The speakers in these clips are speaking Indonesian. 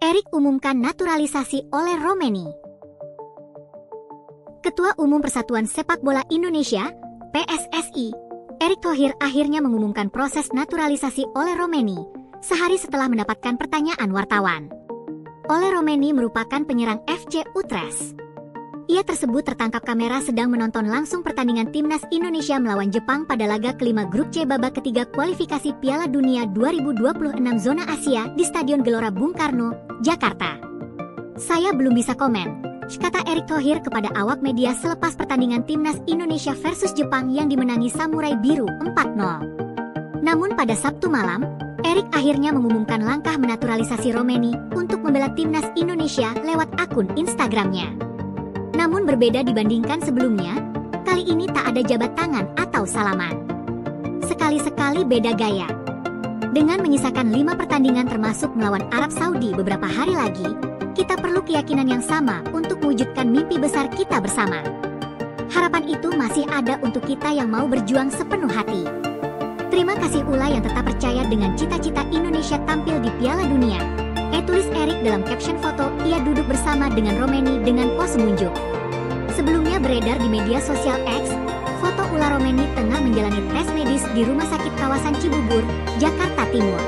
Erik umumkan naturalisasi oleh Romeni. Ketua Umum Persatuan Sepak Bola Indonesia, PSSI, Erick Thohir akhirnya mengumumkan proses naturalisasi oleh Romeni, sehari setelah mendapatkan pertanyaan wartawan. Ole Romeni merupakan penyerang FC Utrecht. Ia tersebut tertangkap kamera sedang menonton langsung pertandingan Timnas Indonesia melawan Jepang pada laga kelima Grup C babak ketiga kualifikasi Piala Dunia 2026 Zona Asia di Stadion Gelora Bung Karno, Jakarta. "Saya belum bisa komen," kata Erick Thohir kepada awak media selepas pertandingan Timnas Indonesia versus Jepang yang dimenangi Samurai Biru 4-0. Namun pada Sabtu malam, Erick akhirnya mengumumkan langkah menaturalisasi Romeni untuk membela Timnas Indonesia lewat akun Instagramnya. Namun berbeda dibandingkan sebelumnya, kali ini tak ada jabat tangan atau salaman. Sekali-sekali beda gaya. Dengan menyisakan 5 pertandingan termasuk melawan Arab Saudi beberapa hari lagi, kita perlu keyakinan yang sama untuk mewujudkan mimpi besar kita bersama. Harapan itu masih ada untuk kita yang mau berjuang sepenuh hati. Terima kasih Ula yang tetap percaya dengan cita-cita Indonesia tampil di Piala Dunia. Tulis Erick dalam caption foto ia duduk bersama dengan Romeni dengan pose menunjuk. Sebelumnya beredar di media sosial X, foto Ula Romeni tengah menjalani tes medis di Rumah Sakit Kawasan Cibubur, Jakarta Timur.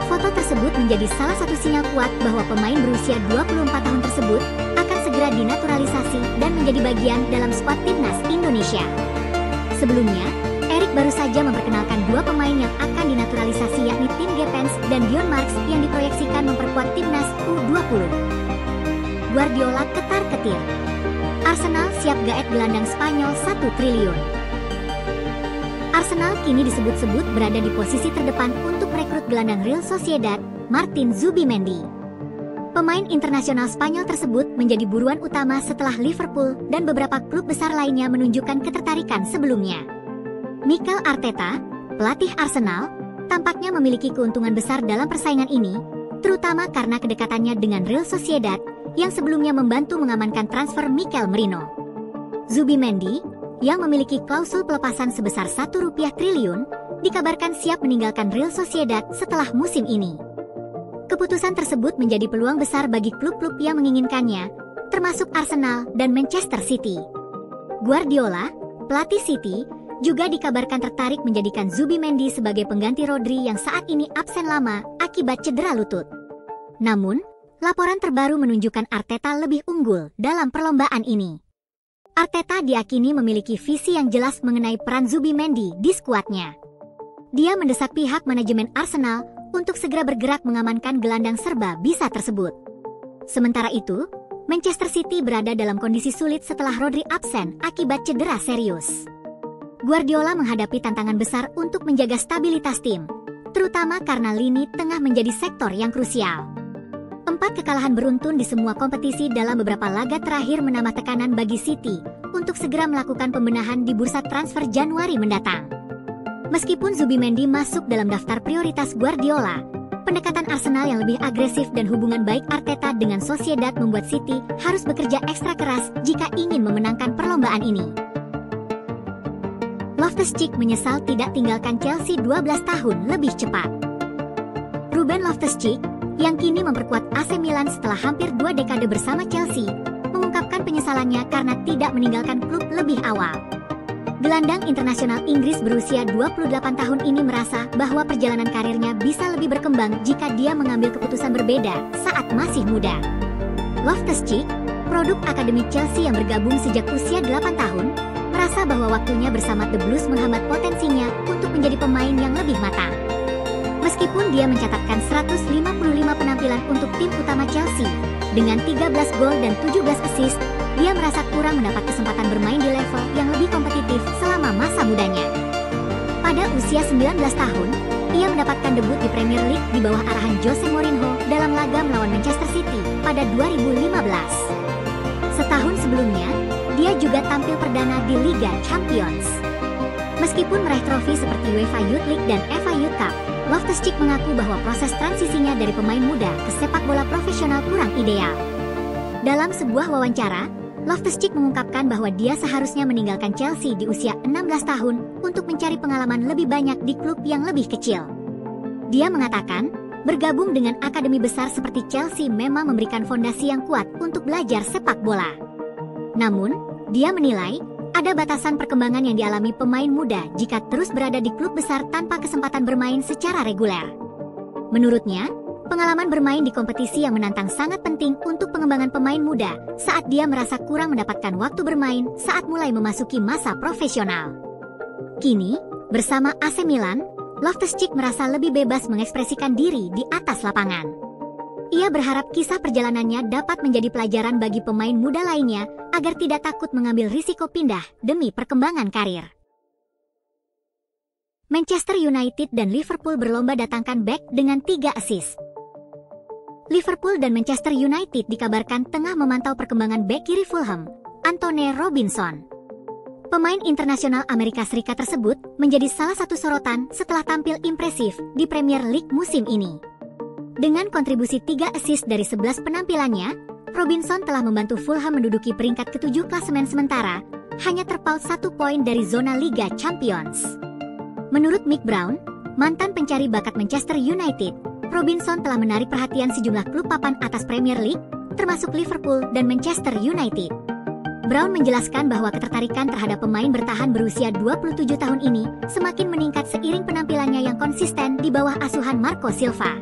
Foto tersebut menjadi salah satu sinyal kuat bahwa pemain berusia 24 tahun tersebut akan segera dinaturalisasi dan menjadi bagian dalam skuad Timnas Indonesia. Sebelumnya, Erick baru saja memperkenalkan 2 pemain yang akan dinaturalisasi yakni Tim Gepens dan Dion Marks yang diproyeksikan memperkuat Timnas U20. Guardiola ketar-ketir. Arsenal siap gaet gelandang Spanyol 1 triliun. Arsenal kini disebut-sebut berada di posisi terdepan untuk merekrut gelandang Real Sociedad, Martin Zubimendi. Pemain internasional Spanyol tersebut menjadi buruan utama setelah Liverpool dan beberapa klub besar lainnya menunjukkan ketertarikan sebelumnya. Mikel Arteta, pelatih Arsenal, tampaknya memiliki keuntungan besar dalam persaingan ini, terutama karena kedekatannya dengan Real Sociedad yang sebelumnya membantu mengamankan transfer Mikel Merino. Zubimendi, yang memiliki klausul pelepasan sebesar Rp1 triliun, dikabarkan siap meninggalkan Real Sociedad setelah musim ini. Keputusan tersebut menjadi peluang besar bagi klub-klub yang menginginkannya, termasuk Arsenal dan Manchester City. Guardiola, pelatih City, juga dikabarkan tertarik menjadikan Zubimendi sebagai pengganti Rodri yang saat ini absen lama akibat cedera lutut. Namun, laporan terbaru menunjukkan Arteta lebih unggul dalam perlombaan ini. Arteta diyakini memiliki visi yang jelas mengenai peran Zubimendi di skuadnya. Dia mendesak pihak manajemen Arsenal untuk segera bergerak mengamankan gelandang serba bisa tersebut. Sementara itu, Manchester City berada dalam kondisi sulit setelah Rodri absen akibat cedera serius. Guardiola menghadapi tantangan besar untuk menjaga stabilitas tim, terutama karena lini tengah menjadi sektor yang krusial. 4 kekalahan beruntun di semua kompetisi dalam beberapa laga terakhir menambah tekanan bagi City untuk segera melakukan pembenahan di bursa transfer Januari mendatang. Meskipun Zubimendi masuk dalam daftar prioritas Guardiola, pendekatan Arsenal yang lebih agresif dan hubungan baik Arteta dengan Sociedad membuat City harus bekerja ekstra keras jika ingin memenangkan perlombaan ini. Loftus-Cheek menyesal tidak tinggalkan Chelsea 12 tahun lebih cepat. Ruben Loftus-Cheek, yang kini memperkuat AC Milan setelah hampir 2 dekade bersama Chelsea, mengungkapkan penyesalannya karena tidak meninggalkan klub lebih awal. Gelandang internasional Inggris berusia 28 tahun ini merasa bahwa perjalanan karirnya bisa lebih berkembang jika dia mengambil keputusan berbeda saat masih muda. Loftus-Cheek, produk Akademi Chelsea yang bergabung sejak usia 8 tahun, merasa bahwa waktunya bersama The Blues menghambat potensinya untuk menjadi pemain yang lebih matang. Meskipun dia mencatatkan 155 penampilan untuk tim utama Chelsea, dengan 13 gol dan 17 assist, dia merasa kurang mendapat kesempatan bermain di level yang lebih kompetitif selama masa mudanya. Pada usia 19 tahun, ia mendapatkan debut di Premier League di bawah arahan Jose Mourinho dalam laga melawan Manchester City pada 2015. Setahun sebelumnya, dia juga tampil perdana di Liga Champions. Meskipun meraih trofi seperti UEFA Youth League dan FA Youth Cup, Loftus-Cheek mengaku bahwa proses transisinya dari pemain muda ke sepak bola profesional kurang ideal. Dalam sebuah wawancara, Loftus-Cheek mengungkapkan bahwa dia seharusnya meninggalkan Chelsea di usia 16 tahun untuk mencari pengalaman lebih banyak di klub yang lebih kecil. Dia mengatakan, Bergabung dengan akademi besar seperti Chelsea memang memberikan fondasi yang kuat untuk belajar sepak bola. Namun, dia menilai ada batasan perkembangan yang dialami pemain muda jika terus berada di klub besar tanpa kesempatan bermain secara reguler. Menurutnya, pengalaman bermain di kompetisi yang menantang sangat penting untuk pengembangan pemain muda saat dia merasa kurang mendapatkan waktu bermain saat mulai memasuki masa profesional. Kini, bersama AC Milan, Loftus-Cheek merasa lebih bebas mengekspresikan diri di atas lapangan. Ia berharap kisah perjalanannya dapat menjadi pelajaran bagi pemain muda lainnya agar tidak takut mengambil risiko pindah demi perkembangan karir. Manchester United dan Liverpool berlomba datangkan bek dengan 3 assist. Liverpool dan Manchester United dikabarkan tengah memantau perkembangan bek kiri Fulham, Antonee Robinson. Pemain internasional Amerika Serikat tersebut menjadi salah satu sorotan setelah tampil impresif di Premier League musim ini. Dengan kontribusi 3 assist dari 11 penampilannya, Robinson telah membantu Fulham menduduki peringkat ke-7 klasemen sementara, hanya terpaut 1 poin dari zona Liga Champions. Menurut Mick Brown, mantan pencari bakat Manchester United, Robinson telah menarik perhatian sejumlah klub papan atas Premier League, termasuk Liverpool dan Manchester United. Brown menjelaskan bahwa ketertarikan terhadap pemain bertahan berusia 27 tahun ini semakin meningkat seiring penampilannya yang konsisten di bawah asuhan Marco Silva.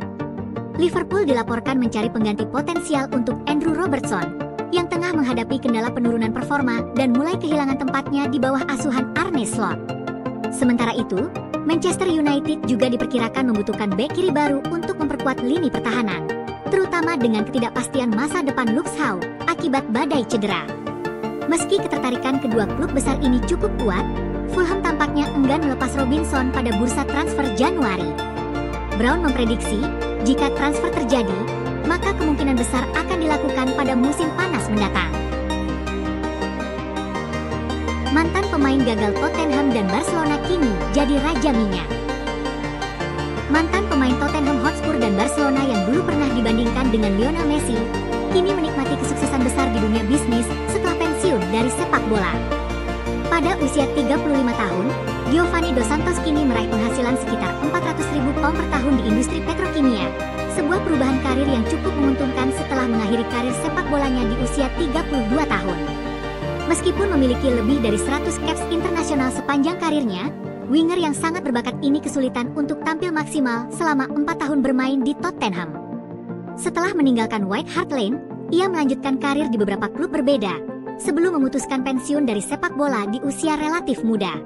Liverpool dilaporkan mencari pengganti potensial untuk Andrew Robertson, yang tengah menghadapi kendala penurunan performa dan mulai kehilangan tempatnya di bawah asuhan Arne Slot. Sementara itu, Manchester United juga diperkirakan membutuhkan bek kiri baru untuk memperkuat lini pertahanan, terutama dengan ketidakpastian masa depan Luke Shaw akibat badai cedera. Meski ketertarikan kedua klub besar ini cukup kuat, Fulham tampaknya enggan melepas Robinson pada bursa transfer Januari. Brown memprediksi, jika transfer terjadi, maka kemungkinan besar akan dilakukan pada musim panas mendatang. Mantan pemain gagal Tottenham dan Barcelona kini jadi raja minyak. Mantan pemain Tottenham Hotspur dan Barcelona yang dulu pernah dibandingkan dengan Lionel Messi, kini menikmati kesuksesan besar di dunia bisnis setelah pensiun dari sepak bola. Pada usia 35 tahun, Giovanni Dos Santos kini meraih penghasilan sekitar 400.000 pound per tahun di industri petrokimia, sebuah perubahan karir yang cukup menguntungkan setelah mengakhiri karir sepak bolanya di usia 32 tahun. Meskipun memiliki lebih dari 100 caps internasional sepanjang karirnya, winger yang sangat berbakat ini kesulitan untuk tampil maksimal selama 4 tahun bermain di Tottenham. Setelah meninggalkan White Hart Lane, ia melanjutkan karir di beberapa klub berbeda, sebelum memutuskan pensiun dari sepak bola di usia relatif muda.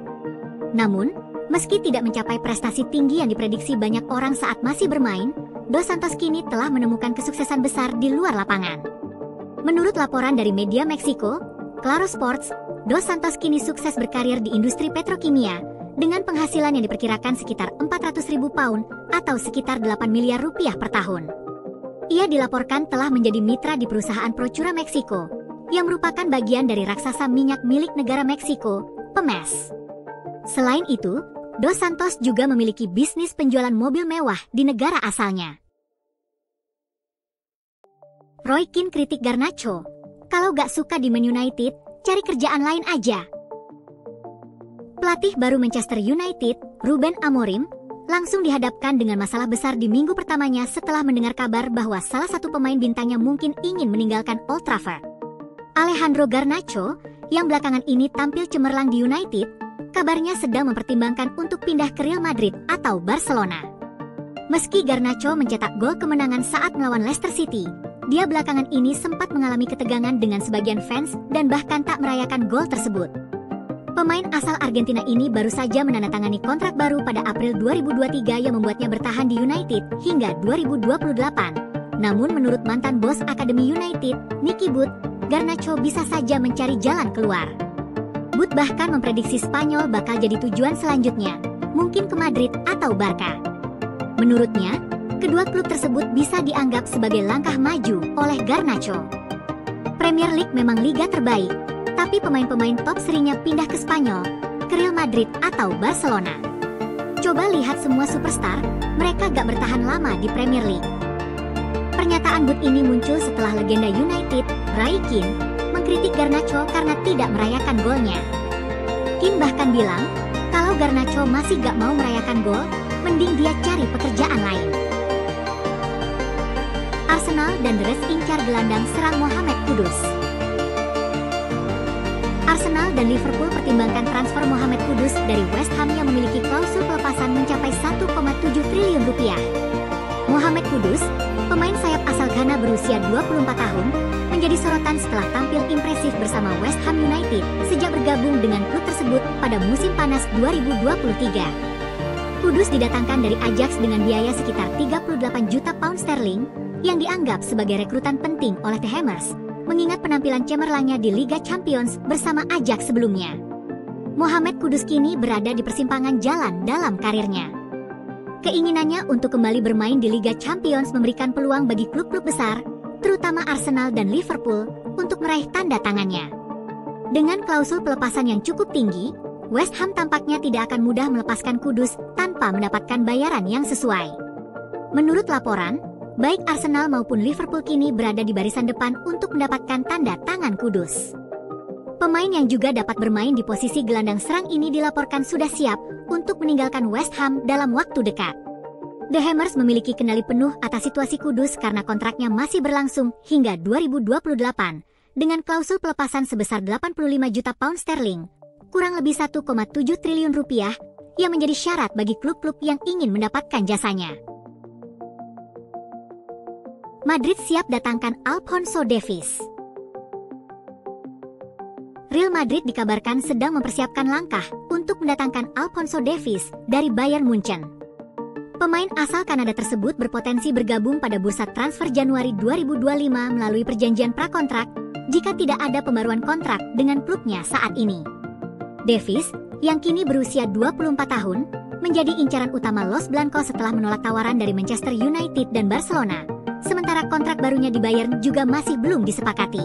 Namun, meski tidak mencapai prestasi tinggi yang diprediksi banyak orang saat masih bermain, Dos Santos kini telah menemukan kesuksesan besar di luar lapangan. Menurut laporan dari media Meksiko, Claro Sports, Dos Santos kini sukses berkarir di industri petrokimia, dengan penghasilan yang diperkirakan sekitar 400.000 pound atau sekitar 8 miliar rupiah per tahun. Ia dilaporkan telah menjadi mitra di perusahaan Procura Meksiko, yang merupakan bagian dari raksasa minyak milik negara Meksiko, PEMEX. Selain itu, Dos Santos juga memiliki bisnis penjualan mobil mewah di negara asalnya. Roy Keane kritik Garnacho, "Kalau gak suka di Man United, cari kerjaan lain aja." Pelatih baru Manchester United, Ruben Amorim, langsung dihadapkan dengan masalah besar di minggu pertamanya setelah mendengar kabar bahwa salah satu pemain bintangnya mungkin ingin meninggalkan Old Trafford. Alejandro Garnacho, yang belakangan ini tampil cemerlang di United, kabarnya sedang mempertimbangkan untuk pindah ke Real Madrid atau Barcelona. Meski Garnacho mencetak gol kemenangan saat melawan Leicester City, dia belakangan ini sempat mengalami ketegangan dengan sebagian fans dan bahkan tak merayakan gol tersebut. Pemain asal Argentina ini baru saja menandatangani kontrak baru pada April 2023 yang membuatnya bertahan di United hingga 2028. Namun menurut mantan bos Akademi United, Nicky Butt, Garnacho bisa saja mencari jalan keluar. Butt bahkan memprediksi Spanyol bakal jadi tujuan selanjutnya, mungkin ke Madrid atau Barca. Menurutnya, kedua klub tersebut bisa dianggap sebagai langkah maju oleh Garnacho. Premier League memang liga terbaik, tapi pemain-pemain top seringnya pindah ke Spanyol, ke Real Madrid atau Barcelona. Coba lihat semua superstar, mereka gak bertahan lama di Premier League. Pernyataan Butt ini muncul setelah legenda United, Roy Keane, mengkritik Garnacho karena tidak merayakan golnya. Keane bahkan bilang, kalau Garnacho masih gak mau merayakan gol, mending dia cari pekerjaan lain. Arsenal dan The Reds incar gelandang serang Mohamed Kudus. Arsenal dan Liverpool pertimbangkan transfer Mohamed Kudus dari West Ham yang memiliki klausul pelepasan mencapai 1,7 triliun rupiah. Mohamed Kudus, pemain sayap asal Ghana berusia 24 tahun, menjadi sorotan setelah tampil impresif bersama West Ham United sejak bergabung dengan klub tersebut pada musim panas 2023. Kudus didatangkan dari Ajax dengan biaya sekitar 38 juta pound sterling yang dianggap sebagai rekrutan penting oleh The Hammers, mengingat penampilan cemerlangnya di Liga Champions bersama Ajax sebelumnya. Mohamed Kudus kini berada di persimpangan jalan dalam karirnya. Keinginannya untuk kembali bermain di Liga Champions memberikan peluang bagi klub-klub besar, terutama Arsenal dan Liverpool, untuk meraih tanda tangannya. Dengan klausul pelepasan yang cukup tinggi, West Ham tampaknya tidak akan mudah melepaskan Kudus tanpa mendapatkan bayaran yang sesuai. Menurut laporan, baik Arsenal maupun Liverpool kini berada di barisan depan untuk mendapatkan tanda tangan Kudus. Pemain yang juga dapat bermain di posisi gelandang serang ini dilaporkan sudah siap untuk meninggalkan West Ham dalam waktu dekat. The Hammers memiliki kendali penuh atas situasi Kudus karena kontraknya masih berlangsung hingga 2028 dengan klausul pelepasan sebesar 85 juta pound sterling, kurang lebih 1,7 triliun rupiah, yang menjadi syarat bagi klub-klub yang ingin mendapatkan jasanya. Madrid siap datangkan Alphonso Davies. Real Madrid dikabarkan sedang mempersiapkan langkah untuk mendatangkan Alphonso Davies dari Bayern Munchen. Pemain asal Kanada tersebut berpotensi bergabung pada bursa transfer Januari 2025 melalui perjanjian prakontrak jika tidak ada pembaruan kontrak dengan klubnya saat ini. Davies, yang kini berusia 24 tahun, menjadi incaran utama Los Blancos setelah menolak tawaran dari Manchester United dan Barcelona, sementara kontrak barunya di Bayern juga masih belum disepakati.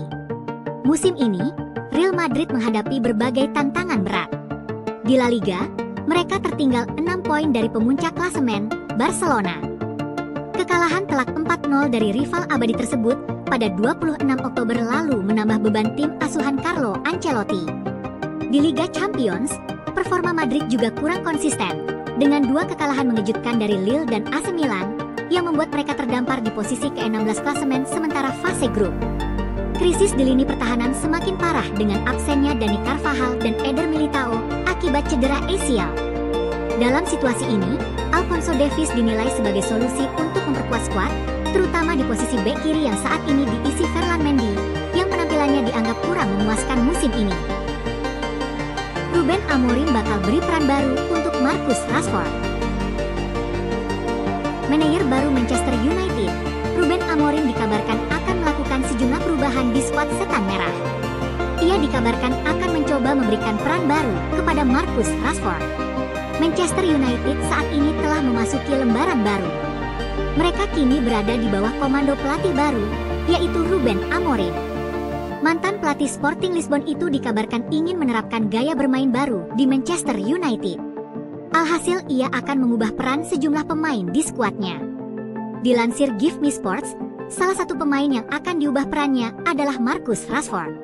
Musim ini, Real Madrid menghadapi berbagai tantangan berat. Di La Liga, mereka tertinggal 6 poin dari pemuncak klasemen, Barcelona. Kekalahan telak 4-0 dari rival abadi tersebut pada 26 Oktober lalu menambah beban tim asuhan Carlo Ancelotti. Di Liga Champions, performa Madrid juga kurang konsisten, dengan 2 kekalahan mengejutkan dari Lille dan AC Milan, yang membuat mereka terdampar di posisi ke-16 klasemen sementara fase grup. Krisis di lini pertahanan semakin parah dengan absennya Dani Carvajal dan Eder Militao akibat cedera ACL. Dalam situasi ini, Alphonso Davies dinilai sebagai solusi untuk memperkuat skuad, terutama di posisi bek kiri yang saat ini diisi Ferland Mendy, yang penampilannya dianggap kurang memuaskan musim ini. Ruben Amorim bakal beri peran baru untuk Marcus Rashford. Manajer baru Manchester United, Ruben Amorim dikabarkan akan melakukan sejumlah perubahan di skuad Setan Merah. Ia dikabarkan akan mencoba memberikan peran baru kepada Marcus Rashford. Manchester United saat ini telah memasuki lembaran baru. Mereka kini berada di bawah komando pelatih baru, yaitu Ruben Amorim. Mantan pelatih Sporting Lisbon itu dikabarkan ingin menerapkan gaya bermain baru di Manchester United. Alhasil ia akan mengubah peran sejumlah pemain di skuadnya. Dilansir Give Me Sports, salah satu pemain yang akan diubah perannya adalah Marcus Rashford.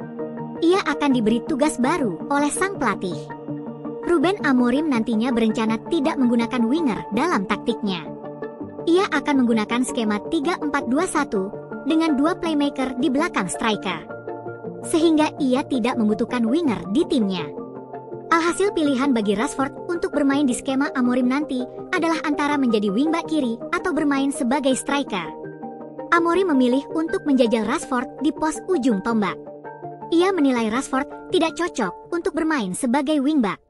Ia akan diberi tugas baru oleh sang pelatih. Ruben Amorim nantinya berencana tidak menggunakan winger dalam taktiknya. Ia akan menggunakan skema 3-4-2-1 dengan 2 playmaker di belakang striker, sehingga ia tidak membutuhkan winger di timnya. Alhasil pilihan bagi Rashford untuk bermain di skema Amorim nanti adalah antara menjadi wingback kiri atau bermain sebagai striker. Amorim memilih untuk menjajal Rashford di pos ujung tombak. Ia menilai Rashford tidak cocok untuk bermain sebagai wingback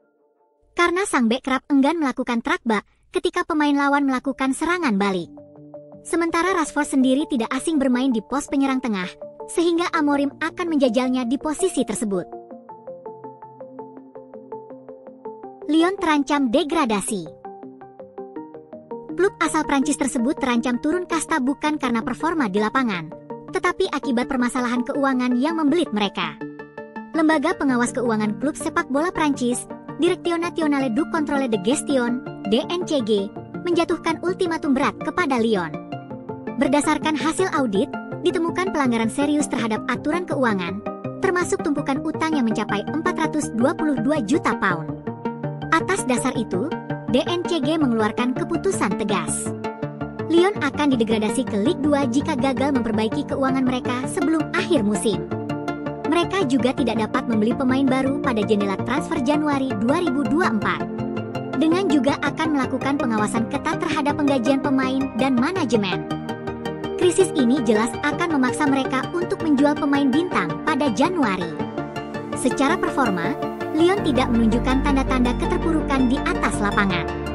karena sang bek kerap enggan melakukan track back ketika pemain lawan melakukan serangan balik. Sementara Rashford sendiri tidak asing bermain di pos penyerang tengah, sehingga Amorim akan menjajalnya di posisi tersebut. Lyon terancam degradasi. Klub asal Prancis tersebut terancam turun kasta bukan karena performa di lapangan, tetapi akibat permasalahan keuangan yang membelit mereka. Lembaga pengawas keuangan klub sepak bola Prancis, Direction Nationale du Contrôle de Gestion, DNCG, menjatuhkan ultimatum berat kepada Lyon. Berdasarkan hasil audit, ditemukan pelanggaran serius terhadap aturan keuangan, termasuk tumpukan utang yang mencapai 422 juta pound. Atas dasar itu, DNCG mengeluarkan keputusan tegas. Lyon akan didegradasi ke Ligue 2 jika gagal memperbaiki keuangan mereka sebelum akhir musim. Mereka juga tidak dapat membeli pemain baru pada jendela transfer Januari 2024. Dengan juga akan melakukan pengawasan ketat terhadap penggajian pemain dan manajemen. Krisis ini jelas akan memaksa mereka untuk menjual pemain bintang pada Januari. Secara performa, Lyon tidak menunjukkan tanda-tanda keterpurukan di atas lapangan.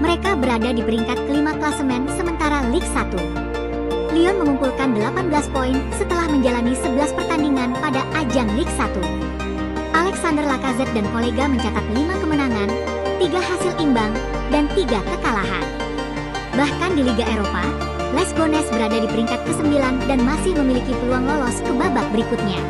Mereka berada di peringkat kelima klasemen sementara Ligue 1. Lyon mengumpulkan 18 poin setelah menjalani 11 pertandingan pada ajang Ligue 1. Alexander Lacazette dan kolega mencatat 5 kemenangan, 3 hasil imbang, dan 3 kekalahan. Bahkan di Liga Eropa, Les Gones berada di peringkat ke-9 dan masih memiliki peluang lolos ke babak berikutnya.